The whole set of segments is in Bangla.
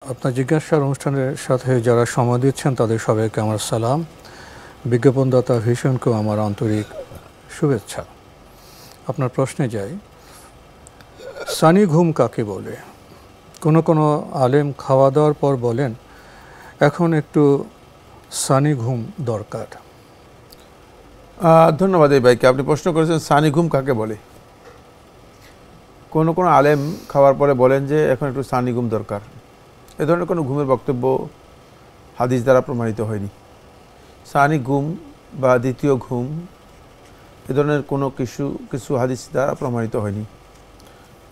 আপনার জিজ্ঞাসার অনুষ্ঠানের সাথে যারা সময় দিচ্ছেন তাদের সবাইকে আমার সালাম। বিজ্ঞাপনদাতা ভিশনকেও আমার আন্তরিক শুভেচ্ছা। আপনার প্রশ্নে যাই, সানি ঘুম কাকে বলে? কোনো আলেম খাওয়া দাওয়ার পর বলেন এখন একটু সানি ঘুম দরকার। ধন্যবাদ এই ভাইকে, আপনি প্রশ্ন করেছেন সানি ঘুম কাকে বলে। কোনো আলেম খাওয়ার পরে বলেন যে এখন একটু সানি ঘুম দরকার। এ ধরনের কোনো ঘুমের বক্তব্য হাদিস দ্বারা প্রমাণিত হয়নি। সানি ঘুম বা দ্বিতীয় ঘুম এ ধরনের কোনো কিছু হাদিস দ্বারা প্রমাণিত হয়নি।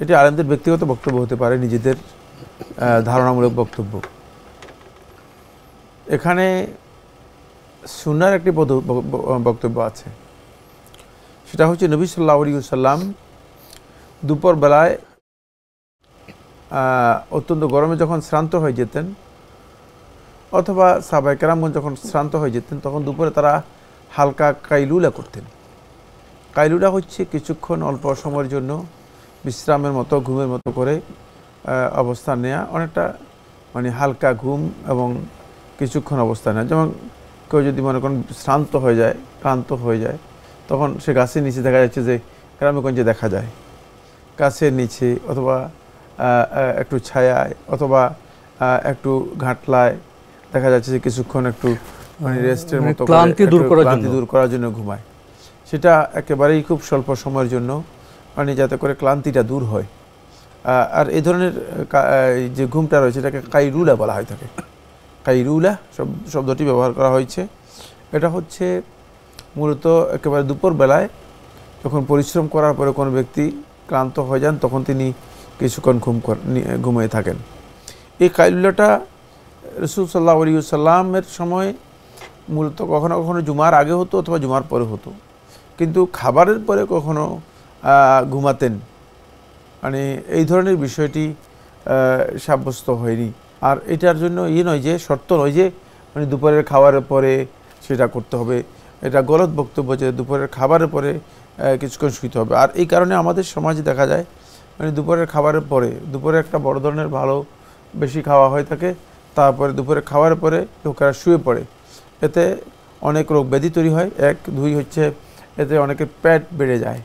এটি আলেমদের ব্যক্তিগত বক্তব্য হতে পারে, নিজেদের ধারণামূলক বক্তব্য। এখানে সুন্নাহর একটি বক্তব্য আছে, সেটা হচ্ছে নবী সাল্লাল্লাহু আলাইহি ওয়াসাল্লাম দুপুর বেলায় অত্যন্ত গরমে যখন শ্রান্ত হয়ে যেতেন, অথবা সাহাবায়ে কেরামগণ যখন শ্রান্ত হয়ে যেতেন, তখন দুপুরে তারা হালকা কাইলুলা করতেন। কাইলুলা হচ্ছে কিছুক্ষণ অল্প সময়ের জন্য বিশ্রামের মতো, ঘুমের মতো করে অবস্থান নেওয়া, অনেকটা মানে হালকা ঘুম এবং কিছুক্ষণ অবস্থান নেওয়া। যেমন কেউ যদি মনে করেন শ্রান্ত হয়ে যায়, ক্লান্ত হয়ে যায়, তখন সে গাছের নিচে দেখা যাচ্ছে যে গ্রামেগঞ্জে দেখা যায় গাছের নিচে, অথবা একটু ছায়ায়, অথবা একটু ঘাটলায় দেখা যাচ্ছে যে কিছুক্ষণ একটু মানে রেস্টের মতো ক্লান্তি দূর করার জন্য ঘুমায়। সেটা একেবারেই খুব স্বল্প সময়ের জন্য, মানে যাতে করে ক্লান্তিটা দূর হয়। আর এই ধরনের যে ঘুমটা রয়েছে এটাকে কাইলুলা বলা হয় থাকে। কাইলুলা শব্দটি ব্যবহার করা হয়েছে। এটা হচ্ছে মূলত একেবারে দুপুর বেলায় যখন পরিশ্রম করার পরে কোনো ব্যক্তি ক্লান্ত হয়ে যান, তখন তিনি কিছুক্ষণ ঘুমিয়ে থাকেন। এই কাইলুলাটা রাসূল সাল্লাল্লাহু আলাইহি ওয়াসাল্লামের সময় মূলত কখনো কখনো জুমার আগে হতো অথবা জুমার পরে হতো, কিন্তু খাবারের পরে কখনো ঘুমাতেন। মানে এই ধরনের বিষয়টি সাব্যস্ত হয়নি। আর এটার জন্য নয় যে শর্ত নয় যে মানে দুপুরের খাবারের পরে সেটা করতে হবে। এটা গলত বক্তব্য যে দুপুরের খাবারের পরে কিছুক্ষণ শুইতে হবে। আর এই কারণে আমাদের সমাজে দেখা যায় মানে দুপুরের খাবারের পরে, দুপুরে একটা বড় ধরনের বেশি খাওয়া হয়ে থাকে, তারপরে দুপুরে খাওয়ার পরে লোকেরা শুয়ে পড়ে। এতে অনেক রোগ ব্যাধি তৈরি হয়। 1, 2 হচ্ছে এতে অনেকের পেট বেড়ে যায়,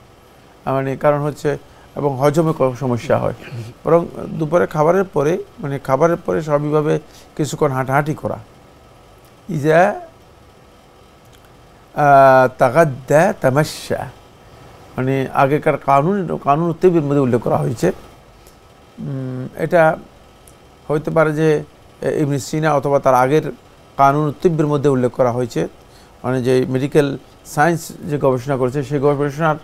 মানে কারণ হচ্ছে, এবং হজমে সমস্যা হয়। বরং দুপুরে খাবারের পরে, মানে খাবারের পরে স্বাভাবিকভাবে কিছুক্ষণ হাঁটাহাঁটি করা, ইজা তাগাদ্দা তামাশা, মানে আগেকার কানুন তিবির মধ্যে উল্লেখ করা হয়েছে। এটা হইতে পারে যে ইবনে সিনা অথবা তার আগের কানুন তিব্বের মধ্যে উল্লেখ করা হয়েছে। মানে যে মেডিকেল সায়েন্স যে গবেষণা করেছে, সেই গবেষণার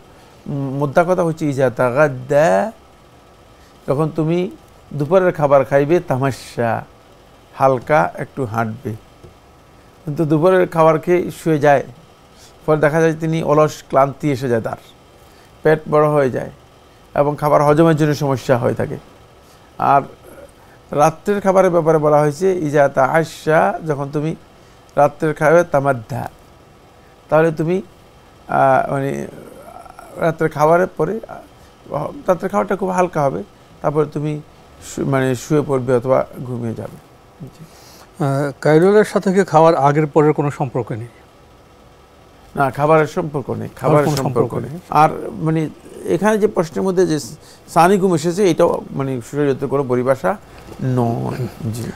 মোদ্দা কথা হচ্ছে ইজা তাগাদ্দা, যখন তুমি দুপুরের খাবার খাইবে, তামাশা হালকা একটু হাঁটবে। কিন্তু দুপুরের খাবার খেয়ে শুয়ে যায়, পরে দেখা যায় তিনি অলস, ক্লান্তি এসে যায়, তার পেট বড় হয়ে যায় এবং খাবার হজমের জন্য সমস্যা হয়ে থাকে। আর রাত্রের খাবারের ব্যাপারে বলা হয়েছে ইজা তাআশা, যখন তুমি রাত্রের খাবে, তামাদ্দা, তাহলে তুমি মানে রাত্রের খাবারের পরে, রাত্রের খাবারটা খুব হালকা হবে, তারপরে তুমি মানে শুয়ে পড়বে অথবা ঘুমিয়ে যাবে। কাইলুলার সাথে কি খাওয়ার আগের পরের কোনো সম্পর্ক নেই? না, খাবারের সম্পর্ক নেই, খাবারের সম্পর্ক নেই। আর মানে এখানে যে প্রশ্নের মধ্যে যে সানি ঘুম এসেছে, এটাও মানে শরীয়তের কোনো পরিভাষা নয়। জি।